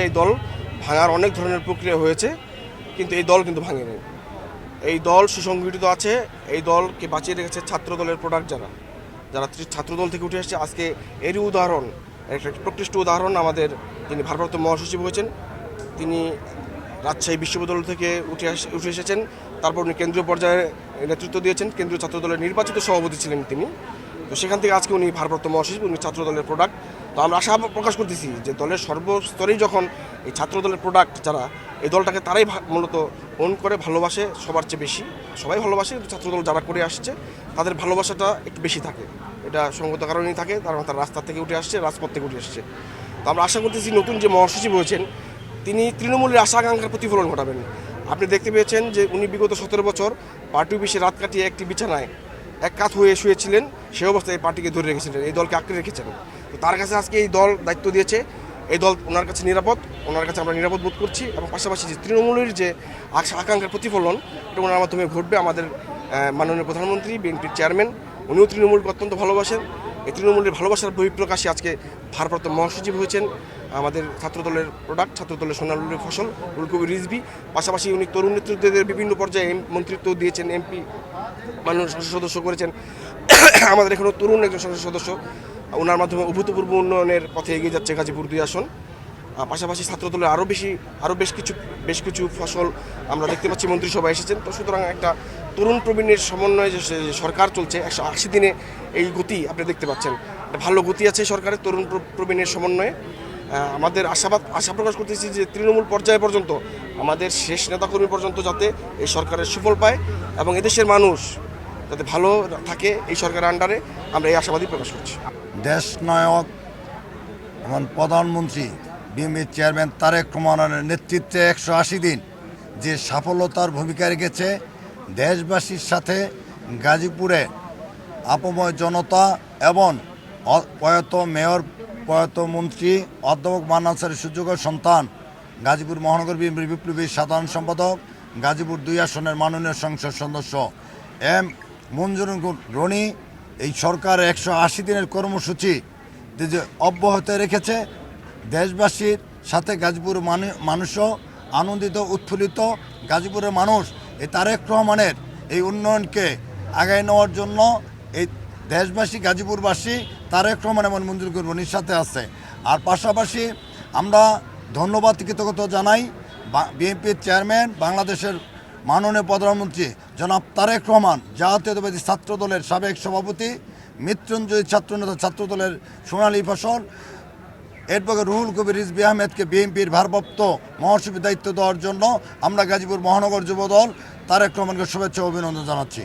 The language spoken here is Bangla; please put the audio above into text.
এই দল ভাঙার অনেক ধরনের প্রক্রিয়া হয়েছে, কিন্তু এই দল কিন্তু ভাঙেনি। এই দল সুসংগঠিত আছে। এই দলকে বাঁচিয়ে রেখেছে ছাত্র দলের প্রোডাক্ট যারা ছাত্র দল থেকে উঠে আসছে। আজকে এরই উদাহরণ, একটা প্রকৃষ্ট উদাহরণ আমাদের যিনি ভারপ্রাপ্ত মহাসচিব হয়েছেন, তিনি রাজশাহী বিশ্ববিদ্যালয় থেকে উঠে এসেছেন। তারপর উনি কেন্দ্রীয় পর্যায়ে নেতৃত্ব দিয়েছেন, কেন্দ্রীয় ছাত্র দলের নির্বাচিত সভাপতি ছিলেন তিনি। তো সেখান থেকে আজকে উনি ভারপ্রাপ্ত মহাসচিব, উনি ছাত্র দলের প্রোডাক্ট। তো আমরা আশা প্রকাশ করতেছি যে দলের সর্বস্তরেই যখন এই ছাত্র দলের প্রোডাক্ট যারা, এই দলটাকে তারাই মূলত ওন করে ভালোবাসে সবার চেয়ে বেশি। সবাই ভালোবাসে, কিন্তু ছাত্রদল যারা করে আসছে তাদের ভালোবাসাটা একটু বেশি থাকে। এটা সঙ্গত কারণেই থাকে, কারণ তারা রাস্তা থেকে উঠে আসছে, রাজপথ থেকে উঠে আসছে। তো আমরা আশা করতেছি নতুন যে মহাসচিব হয়েছেন তিনি তৃণমূলের আশা আকাঙ্ক্ষার প্রতিফলন ঘটাবেন। আপনি দেখতে পেয়েছেন যে উনি বিগত 17 বছর পার্টি অফিসে রাত কাটিয়ে একটি বিছানায় এক কাত হয়ে শুয়েছিলেন। সেই অবস্থায় এই পার্টিকে ধরে রেখেছিলেন, এই দলকে আঁকড়ে রেখেছেন। তো তার কাছে আজকে এই দল দায়িত্ব দিয়েছে, এই দল ওনার কাছে নিরাপদ, ওনার কাছে আমরা নিরাপদ বোধ করছি। এবং পাশাপাশি যে তৃণমূলের যে আকাঙ্ক্ষার প্রতিফলন, এটা ওনার মাধ্যমে ঘটবে। আমাদের মাননীয় প্রধানমন্ত্রী, বিএনপির চেয়ারম্যান, উনিও তৃণমূলকে অত্যন্ত ভালোবাসেন। এই তৃণমূলের ভালোবাসার বহিঃপ্রকাশে আজকে ভারপ্রাপ্ত মহাসচিব হয়েছেন আমাদের ছাত্রদলের প্রোডাক্ট, ছাত্রদলের সোনালী ফসল রুহুল কবির রিজভী। পাশাপাশি উনি তরুণ নেতৃত্বদের বিভিন্ন পর্যায়ে মন্ত্রিত্ব দিয়েছেন, এমপি মাননীয় সংসদ সদস্য করেছেন। আমাদের এখানেও তরুণ একজন সংসদ সদস্য, ওনার মাধ্যমে অভূতপূর্ব উন্নয়নের পথে এগিয়ে যাচ্ছে গাজীপুর 2 আসন। পাশাপাশি ছাত্রদলের আরও বেশ কিছু ফসল আমরা দেখতে পাচ্ছি মন্ত্রিসভায় এসেছেন। তো সুতরাং একটা তরুণ প্রবীণের সমন্বয়ে যে সরকার চলছে 180 দিনে, এই গতি আপনি দেখতে পাচ্ছেন, একটা ভালো গতি আছে সরকারের তরুণ প্রবীণের সমন্বয়ে। আমাদের আশা প্রকাশ করতেছি যে তৃণমূল পর্যায়ে পর্যন্ত, আমাদের শেষ নেতাকর্মী পর্যন্ত যাতে এই সরকারের সুফল পায় এবং এদেশের মানুষ যাতে ভালো থাকে এই সরকারের আন্ডারে, আমরা এই আশাবাদী প্রকাশ করছি। দেশ নায়ক এবং প্রধানমন্ত্রী বিএনপির চেয়ারম্যান তারেক রহমানের নেতৃত্বে 180 দিন যে সাফল্যতার ভূমিকা রেখেছে, দেশবাসীর সাথে গাজীপুরে আপময় জনতা এবং প্রয়াত মেয়র, প্রয়াত মন্ত্রী অধ্যাপক মান্নান স্যারের সুযোগ্য সন্তান, গাজীপুর মহানগর বিএনপির বিপ্লবী সাধারণ সম্পাদক, গাজীপুর 2 আসনের মাননীয় সংসদ সদস্য এম মঞ্জুরুল রনি এই সরকারের 180 দিনের কর্মসূচি যে অব্যাহত রেখেছে। দেশবাসীর সাথে গাজীপুর মানুষও আনন্দিত, উৎফুল্লিত। গাজীপুরের মানুষ এই তারেক রহমানের এই উন্নয়নকে আগায় নেওয়ার জন্য এই দেশবাসী, গাজীপুরবাসী তারেক রহমান এবং মঞ্জুরুল রনির সাথে আছে। আর পাশাপাশি আমরা ধন্যবাদ, কৃতজ্ঞতা জানাই বিএনপির চেয়ারম্যান, বাংলাদেশের মাননীয় প্রধানমন্ত্রী জনাব তারেক রহমান, জাতীয়তাবাদী ছাত্র দলের সাবেক সভাপতি, মৃত্যুঞ্জয়ী ছাত্রনেতা, ছাত্র দলের সোনালী ফসল, এরপরে রুহুল কবির রিজভী আহমেদকে বিএনপির ভারপ্রাপ্ত মহাসচিবের দায়িত্ব দেওয়ার জন্য আমরা গাজীপুর মহানগর যুবদল তারেক রহমানকে শুভেচ্ছা অভিনন্দন জানাচ্ছি।